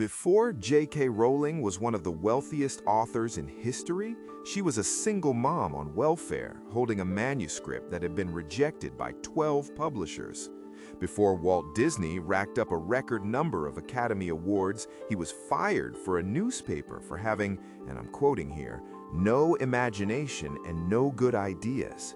Before J.K. Rowling was one of the wealthiest authors in history, she was a single mom on welfare, holding a manuscript that had been rejected by 12 publishers. Before Walt Disney racked up a record number of Academy Awards, he was fired for a newspaper for having, and I'm quoting here, "no imagination and no good ideas."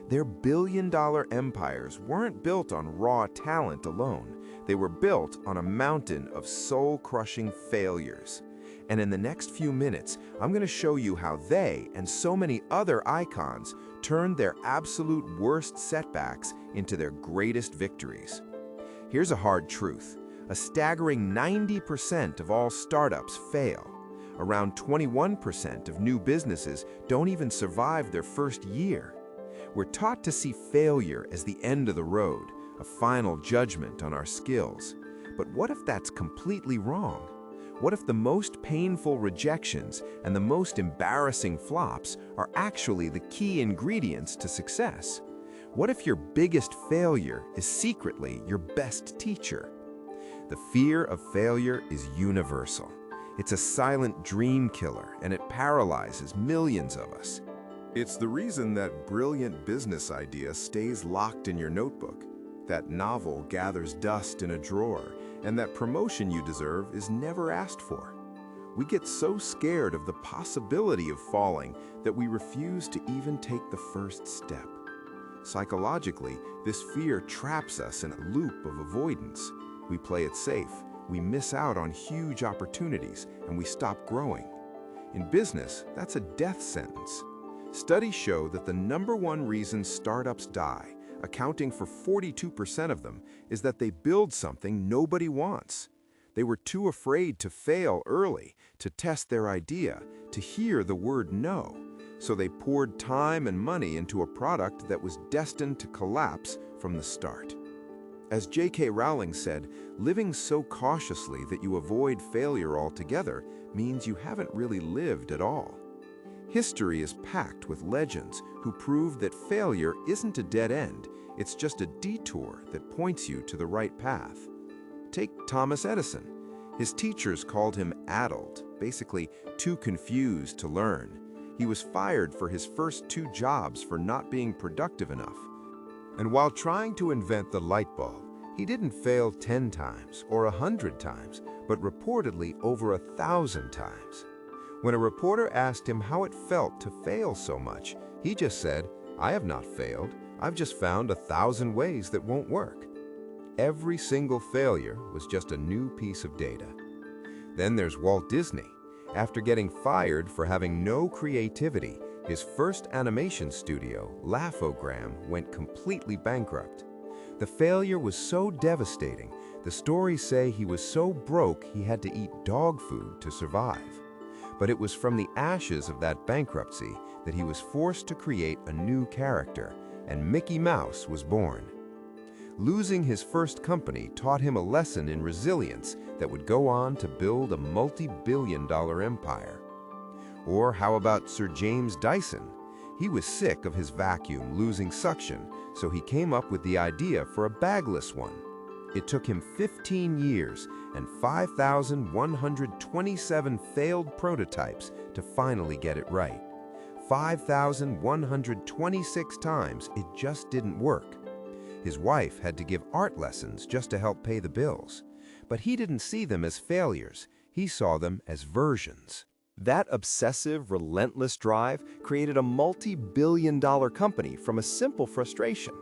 Their billion-dollar empires weren't built on raw talent alone. They were built on a mountain of soul-crushing failures. And in the next few minutes, I'm going to show you how they and so many other icons turned their absolute worst setbacks into their greatest victories. Here's a hard truth. A staggering 90% of all startups fail. Around 21% of new businesses don't even survive their first year. We're taught to see failure as the end of the road, a final judgment on our skills. But what if that's completely wrong? What if the most painful rejections and the most embarrassing flops are actually the key ingredients to success? What if your biggest failure is secretly your best teacher? The fear of failure is universal. It's a silent dream killer, and it paralyzes millions of us. It's the reason that brilliant business idea stays locked in your notebook, that novel gathers dust in a drawer, and that promotion you deserve is never asked for. We get so scared of the possibility of falling that we refuse to even take the first step. Psychologically, this fear traps us in a loop of avoidance. We play it safe, we miss out on huge opportunities, and we stop growing. In business, that's a death sentence. Studies show that the #1 reason startups die, accounting for 42% of them, is that they build something nobody wants. They were too afraid to fail early, to test their idea, to hear the word no. So they poured time and money into a product that was destined to collapse from the start. As J.K. Rowling said, living so cautiously that you avoid failure altogether means you haven't really lived at all. History is packed with legends who prove that failure isn't a dead end, it's just a detour that points you to the right path. Take Thomas Edison. His teachers called him addled, basically too confused to learn. He was fired for his first 2 jobs for not being productive enough. And while trying to invent the light bulb, he didn't fail 10 times or 100 times, but reportedly over 1,000 times. When a reporter asked him how it felt to fail so much, he just said, "I have not failed. I've just found 1,000 ways that won't work." Every single failure was just a new piece of data. Then there's Walt Disney. After getting fired for having no creativity, his first animation studio, Laugh-O-Gram, went completely bankrupt. The failure was so devastating, the stories say he was so broke he had to eat dog food to survive. But it was from the ashes of that bankruptcy that he was forced to create a new character, and Mickey Mouse was born. Losing his first company taught him a lesson in resilience that would go on to build a multi-billion-dollar empire. Or how about Sir James Dyson? He was sick of his vacuum losing suction, so he came up with the idea for a bagless one. It took him 15 years and 5,127 failed prototypes to finally get it right. 5,126 times it just didn't work. His wife had to give art lessons just to help pay the bills. But he didn't see them as failures. He saw them as versions. That obsessive, relentless drive created a multi-billion-dollar company from a simple frustration.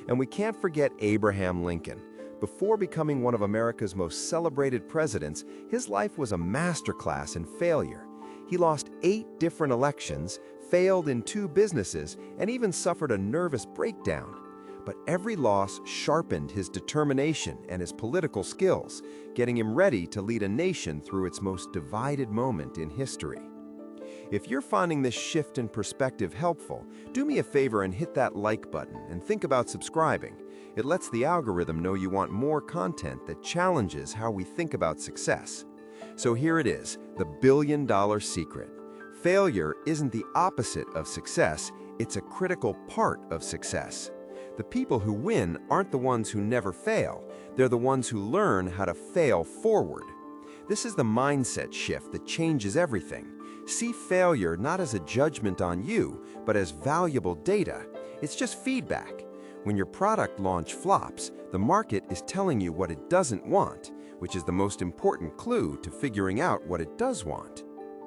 And we can't forget Abraham Lincoln. Before becoming one of America's most celebrated presidents, his life was a masterclass in failure. He lost 8 different elections, failed in 2 businesses, and even suffered a nervous breakdown. But every loss sharpened his determination and his political skills, getting him ready to lead a nation through its most divided moment in history. If you're finding this shift in perspective helpful, do me a favor and hit that like button and think about subscribing. It lets the algorithm know you want more content that challenges how we think about success. So here it is, the billion-dollar secret. Failure isn't the opposite of success, it's a critical part of success. The people who win aren't the ones who never fail, they're the ones who learn how to fail forward. This is the mindset shift that changes everything. See failure not as a judgment on you, but as valuable data. It's just feedback. When your product launch flops, the market is telling you what it doesn't want, which is the most important clue to figuring out what it does want.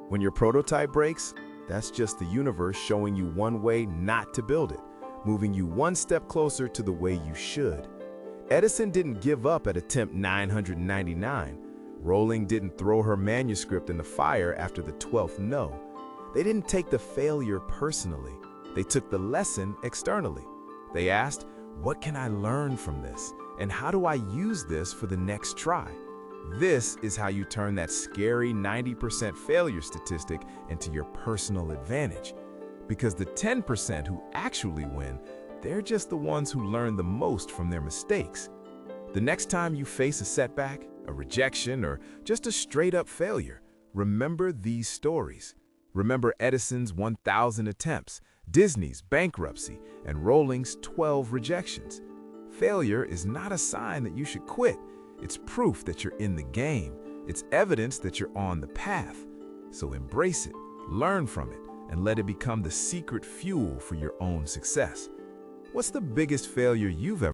When your prototype breaks, that's just the universe showing you one way not to build it, moving you one step closer to the way you should. Edison didn't give up at attempt 999. Rowling didn't throw her manuscript in the fire after the 12th no. They didn't take the failure personally. They took the lesson externally. They asked, what can I learn from this? And how do I use this for the next try? This is how you turn that scary 90% failure statistic into your personal advantage. Because the 10% who actually win, they're just the ones who learn the most from their mistakes. The next time you face a setback, a rejection, or just a straight-up failure, remember these stories. Remember Edison's 1,000 attempts, Disney's Bankruptcy, and Rowling's 12 rejections. Failure is not a sign that you should quit. It's proof that you're in the game. It's evidence that you're on the path. So embrace it, learn from it, and let it become the secret fuel for your own success. What's the biggest failure you've ever